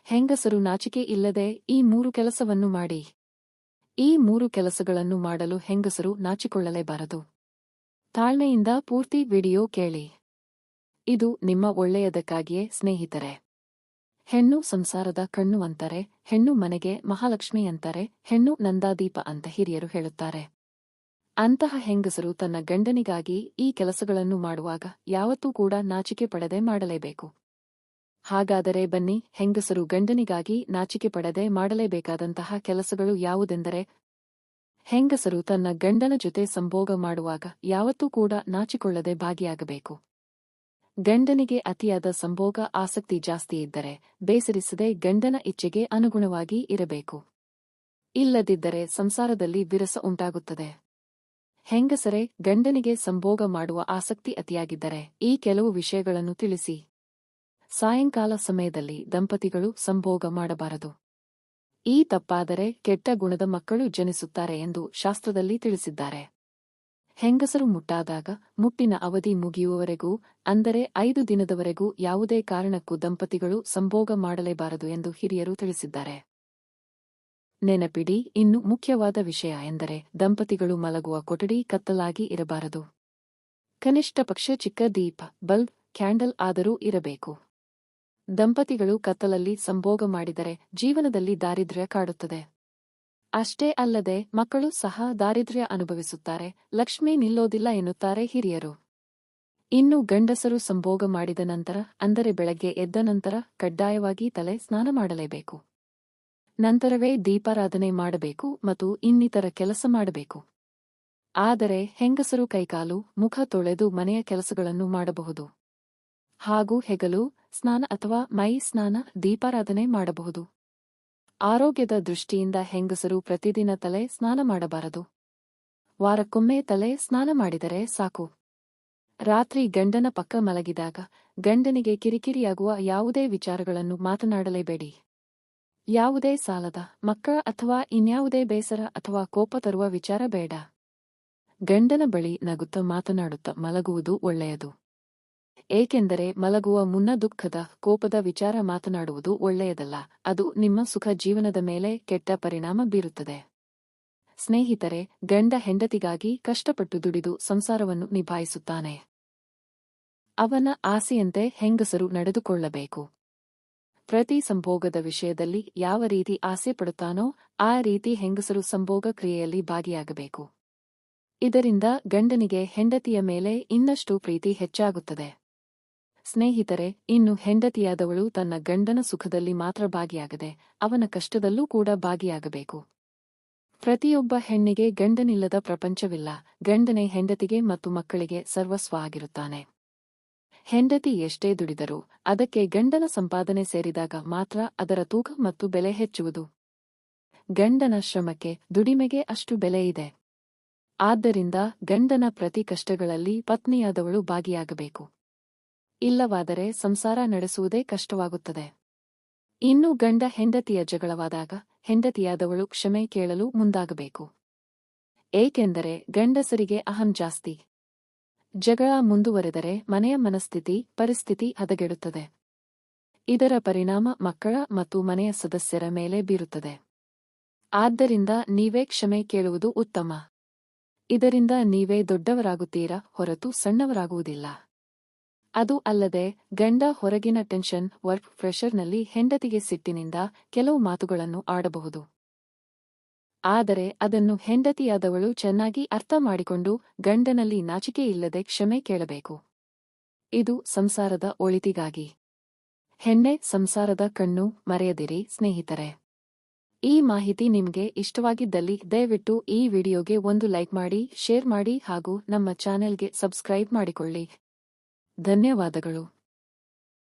ಹೆಂಗಸರು ನಾಚಿಕೆ ಇಲ್ಲದೆ ಈ 3 ಕೆಲಸವನ್ನು ಮಾಡಿ. ಈ 3 ಕೆಲಸಗಳನ್ನು ಮಾಡಲು ಹೆಂಗಸರು ನಾಚಿಕೊಳ್ಳಲೇಬಾರದು. ತಾಳ್ಮೆಯಿಂದ ಪೂರ್ತಿ ವಿಡಿಯೋ ಕೇಳಿ. ಇದು ನಿಮ್ಮ ಒಳ್ಳೆಯದಕ್ಕಾಗಿಯೇ ಸ್ನೇಹಿತರೆ. ಹೆಣ್ಣು ಸಂಸಾರದ ಕಣ್ಣು ಅಂತಾರೆ, ಹೆಣ್ಣು ಮನೆಗೆ ಮಹಾಲಕ್ಷ್ಮಿ ಅಂತಾರೆ, ಹೆಣ್ಣು ನಂದಾದೀಪ ಅಂತ ಹಿರಿಯರು ಹೇಳುತ್ತಾರೆ. ಅಂತಹ ಹೆಂಗಸರು ತನ್ನ ಗಂಡನಿಗಾಗಿ ಈ ಕೆಲಸಗಳನ್ನು ಮಾಡುವಾಗ ಯಾವತ್ತೂ ಕೂಡ ನಾಚಿಕೆ ಪಡದೆ ಮಾಡಲೇಬೇಕು. ಹಾಗಾದರೆ ಬನ್ನಿ, ಹೆಂಗಸರು ಗಂಡನಿಗಾಗಿ ನಾಚಿಕೆ ಪಡದೆ ಮಾಡಲೇಬೇಕಾದಂತಹ ಕೆಲಸಗಳು ಯಾವುದೆಂದರೆ, ಹೆಂಗಸರು ತನ್ನ ಗಂಡನ ಜೊತೆ ಸಂಭೋಗ ಮಾಡುವಾಗ ಯಾವತ್ತೂ ಕೂಡ ನಾಚಿಕೊಳ್ಳದೆ ಭಾಗಿಯಾಗಬೇಕು. ಗಂಡನಿಗೆ ಅತಿಯಾದ ಸಂಭೋಗ ಆಸಕ್ತಿ ಜಾಸ್ತಿ ಇದ್ದರೆ ಬೇಸರಿಸದೆ ಗಂಡನ ಇಚ್ಛೆಗೆ ಅನುಗುಣವಾಗಿ ಇರಬೇಕು. ಇಲ್ಲದಿದ್ದರೆ ಸಂಸಾರದಲ್ಲಿ ವಿರಸ ಉಂಟಾಗುತ್ತದೆ. ಹೆಂಗಸರೇ, ಗಂಡನಿಗೆ ಸಂಭೋಗ ಮಾಡುವ ಆಸಕ್ತಿ ಅತಿಯಾಗಿದ್ದರೆ ಈ ಕೆಲವು ವಿಷಯಗಳನ್ನು ತಿಳಿಸಿ. ಸಾಯಂಕಾಲ ಸಮಯದಲ್ಲಿ ದಂಪತಿಗಳು ಸಂಭೋಗ ಮಾಡಬಾರದು. ಈ ತಪ್ಪಾದರೆ ಕೆಟ್ಟ ಗುಣದ ಮಕ್ಕಳು ಜನಿಸುತ್ತಾರೆ ಎಂದು ಶಾಸ್ತ್ರದಲ್ಲಿ ತಿಳಿಸಿದ್ದಾರೆ. ಹೆಂಗಸರು ಮುಟ್ಟಾದಾಗ ಮುಟ್ಟಿನ ಅವಧಿ ಮುಗಿಯುವವರೆಗೂ, ಅಂದರೆ 5 ದಿನದವರೆಗೂ ಯಾವುದೇ ಕಾರಣಕ್ಕೂ ದಂಪತಿಗಳು ಸಂಭೋಗ ಮಾಡಲೇಬಾರದು ಎಂದು ಹಿರಿಯರು ತಿಳಿಸಿದ್ದಾರೆ. ನೆನಪಿಡಿ, ಇನ್ನು ಮುಖ್ಯವಾದ ವಿಷಯ ಎಂದರೆ ದಂಪತಿಗಳು ಮಲಗುವ ಕೊಠಡಿ ಕತ್ತಲಾಗಿ ಇರಬಾರದು. ಕನಿಷ್ಠ ಪಕ್ಷ ಚಿಕ್ಕ ದೀಪ, ಬಲ್ಬ್, ಕ್ಯಾಂಡಲ್ ಆದರೂ ಇರಬೇಕು. ದಂಪತಿಗಳು ಕತ್ತಲಲ್ಲಿ ಸಂಭೋಗ ಮಾಡಿದರೆ ಜೀವನದಲ್ಲಿ ದಾರಿದ್ರ್ಯ ಕಾಡುತ್ತದೆ. ಅಷ್ಟೇ ಅಲ್ಲದೆ ಮಕ್ಕಳು ಸಹ ದಾರಿದ್ರ್ಯ ಅನುಭವಿಸುತ್ತಾರೆ, ಲಕ್ಷ್ಮಿ ನಿಲ್ಲೋದಿಲ್ಲ ಎನ್ನುತ್ತಾರೆ ಹಿರಿಯರು. ಇನ್ನು ಗಂಡಸರು ಸಂಭೋಗ ಮಾಡಿದ ನಂತರ, ಅಂದರೆ ಬೆಳಗ್ಗೆ ಎದ್ದ ನಂತರ ಕಡ್ಡಾಯವಾಗಿ ತಲೆ ಸ್ನಾನ ಮಾಡಲೇಬೇಕು. ನಂತರವೇ ದೀಪಾರಾಧನೆ ಮಾಡಬೇಕು ಮತ್ತು ಇನ್ನಿತರ ಕೆಲಸ ಮಾಡಬೇಕು. ಆದರೆ ಹೆಂಗಸರು ಕೈಕಾಲು, ಮುಖ ತೊಳೆದು ಮನೆಯ ಕೆಲಸಗಳನ್ನು ಮಾಡಬಹುದು. ಹಾಗೂ ಹೆಗಲು ಸ್ನಾನ ಅಥವಾ ಮೈ ಸ್ನಾನ, ದೀಪಾರಾಧನೆ ಮಾಡಬಹುದು. ಆರೋಗ್ಯದ ದೃಷ್ಟಿಯಿಂದ ಹೆಂಗಸರು ಪ್ರತಿದಿನ ತಲೆ ಸ್ನಾನ ಮಾಡಬಾರದು. ವಾರಕ್ಕೊಮ್ಮೆ ತಲೆ ಸ್ನಾನ ಮಾಡಿದರೆ ಸಾಕು. ರಾತ್ರಿ ಗಂಡನ ಪಕ್ಕ ಮಲಗಿದಾಗ ಗಂಡನಿಗೆ ಕಿರಿಕಿರಿಯಾಗುವ ಯಾವುದೇ ವಿಚಾರಗಳನ್ನು ಮಾತನಾಡಲೇಬೇಡಿ. ಯಾವುದೇ ಸಾಲದ, ಮಕ್ಕಳ ಅಥವಾ ಇನ್ಯಾವುದೇ ಬೇಸರ ಅಥವಾ ಕೋಪ ತರುವ ವಿಚಾರ ಬೇಡ. ಗಂಡನ ಬಳಿ ನಗುತ್ತಾ ಮಾತನಾಡುತ್ತಾ ಮಲಗುವುದು ಒಳ್ಳೆಯದು. ಏಕೆಂದರೆ ಮಲಗುವ ಮುನ್ನ ದುಃಖದ, ಕೋಪದ ವಿಚಾರ ಮಾತನಾಡುವುದು ಒಳ್ಳೆಯದಲ್ಲ. ಅದು ನಿಮ್ಮ ಸುಖ ಜೀವನದ ಮೇಲೆ ಕೆಟ್ಟ ಪರಿಣಾಮ ಬೀರುತ್ತದೆ. ಸ್ನೇಹಿತರೆ, ಗಂಡ ಹೆಂಡತಿಗಾಗಿ ಕಷ್ಟಪಟ್ಟು ದುಡಿದು ಸಂಸಾರವನ್ನು ನಿಭಾಯಿಸುತ್ತಾನೆ. ಅವನ ಆಸೆಯಂತೆ ಹೆಂಗಸರು ನಡೆದುಕೊಳ್ಳಬೇಕು. ಪ್ರತಿ ಸಂಭೋಗದ ವಿಷಯದಲ್ಲಿ ಯಾವ ರೀತಿ ಆಸೆ ಪಡುತ್ತಾನೋ ಆ ರೀತಿ ಹೆಂಗಸರು ಸಂಭೋಗ ಕ್ರಿಯೆಯಲ್ಲಿ ಭಾಗಿಯಾಗಬೇಕು. ಇದರಿಂದ ಗಂಡನಿಗೆ ಹೆಂಡತಿಯ ಮೇಲೆ ಇನ್ನಷ್ಟು ಪ್ರೀತಿ ಹೆಚ್ಚಾಗುತ್ತದೆ. ಸ್ನೇಹಿತರೆ, ಇನ್ನು ಹೆಂಡತಿಯಾದವಳು ತನ್ನ ಗಂಡನ ಸುಖದಲ್ಲಿ ಮಾತ್ರ ಭಾಗಿಯಾಗದೆ ಅವನ ಕಷ್ಟದಲ್ಲೂ ಕೂಡ ಭಾಗಿಯಾಗಬೇಕು. ಪ್ರತಿಯೊಬ್ಬ ಹೆಣ್ಣಿಗೆ ಗಂಡನಿಲ್ಲದ ಪ್ರಪಂಚವಿಲ್ಲ. ಗಂಡನೇ ಹೆಂಡತಿಗೆ ಮತ್ತು ಮಕ್ಕಳಿಗೆ ಸರ್ವಸ್ವ ಆಗಿರುತ್ತಾನೆ. ಹೆಂಡತಿ ಎಷ್ಟೇ ದುಡಿದರೂ ಅದಕ್ಕೆ ಗಂಡನ ಸಂಪಾದನೆ ಸೇರಿದಾಗ ಮಾತ್ರ ಅದರ ತೂಕ ಮತ್ತು ಬೆಲೆ ಹೆಚ್ಚುವುದು. ಗಂಡನ ಶ್ರಮಕ್ಕೆ, ದುಡಿಮೆಗೆ ಅಷ್ಟು ಬೆಲೆ ಇದೆ. ಆದ್ದರಿಂದ ಗಂಡನ ಪ್ರತಿ ಕಷ್ಟಗಳಲ್ಲಿ ಪತ್ನಿಯಾದವಳು ಭಾಗಿಯಾಗಬೇಕು. ಇಲ್ಲವಾದರೆ ಸಂಸಾರ ನಡೆಸುವುದೇ ಕಷ್ಟವಾಗುತ್ತದೆ. ಇನ್ನು ಗಂಡ ಹೆಂಡತಿಯ ಜಗಳವಾದಾಗ ಹೆಂಡತಿಯಾದವಳು ಕ್ಷಮೆ ಕೇಳಲು ಮುಂದಾಗಬೇಕು. ಏಕೆಂದರೆ ಗಂಡಸರಿಗೆ ಅಹಂ ಜಾಸ್ತಿ. ಜಗಳ ಮುಂದುವರೆದರೆ ಮನೆಯ ಮನಸ್ಥಿತಿ, ಪರಿಸ್ಥಿತಿ ಹದಗೆಡುತ್ತದೆ. ಇದರ ಪರಿಣಾಮ ಮಕ್ಕಳ ಮತ್ತು ಮನೆಯ ಸದಸ್ಯರ ಮೇಲೆ ಬೀರುತ್ತದೆ. ಆದ್ದರಿಂದ ನೀವೇ ಕ್ಷಮೆ ಕೇಳುವುದು ಉತ್ತಮ. ಇದರಿಂದ ನೀವೇ ದೊಡ್ಡವರಾಗುತ್ತೀರಾ ಹೊರತು ಸಣ್ಣವರಾಗುವುದಿಲ್ಲ. ಅದು ಅಲ್ಲದೆ ಗಂಡ ಹೊರಗಿನ ಟೆನ್ಷನ್, ವರ್ಕ್ ಪ್ರೆಷರ್ನಲ್ಲಿ ಹೆಂಡತಿಗೆ ಸಿಟ್ಟಿನಿಂದ ಕೆಲವು ಮಾತುಗಳನ್ನು ಆಡಬಹುದು. ಆದರೆ ಅದನ್ನು ಹೆಂಡತಿಯಾದವಳು ಚೆನ್ನಾಗಿ ಅರ್ಥ ಮಾಡಿಕೊಂಡು ಗಂಡನಲ್ಲಿ ನಾಚಿಕೆ ಇಲ್ಲದೆ ಕ್ಷಮೆ ಕೇಳಬೇಕು. ಇದು ಸಂಸಾರದ ಒಳಿತಿಗಾಗಿ. ಹೆಣ್ಣೆ ಸಂಸಾರದ ಕಣ್ಣು, ಮರೆಯದಿರಿ ಸ್ನೇಹಿತರೆ. ಈ ಮಾಹಿತಿ ನಿಮಗೆ ಇಷ್ಟವಾಗಿದ್ದಲ್ಲಿ ದಯವಿಟ್ಟು ಈ ವಿಡಿಯೋಗೆ ಒಂದು ಲೈಕ್ ಮಾಡಿ, ಶೇರ್ ಮಾಡಿ ಹಾಗೂ ನಮ್ಮ ಚಾನೆಲ್ಗೆ ಸಬ್ಸ್ಕ್ರೈಬ್ ಮಾಡಿಕೊಳ್ಳಿ. ಧನ್ಯವಾದಗಳು.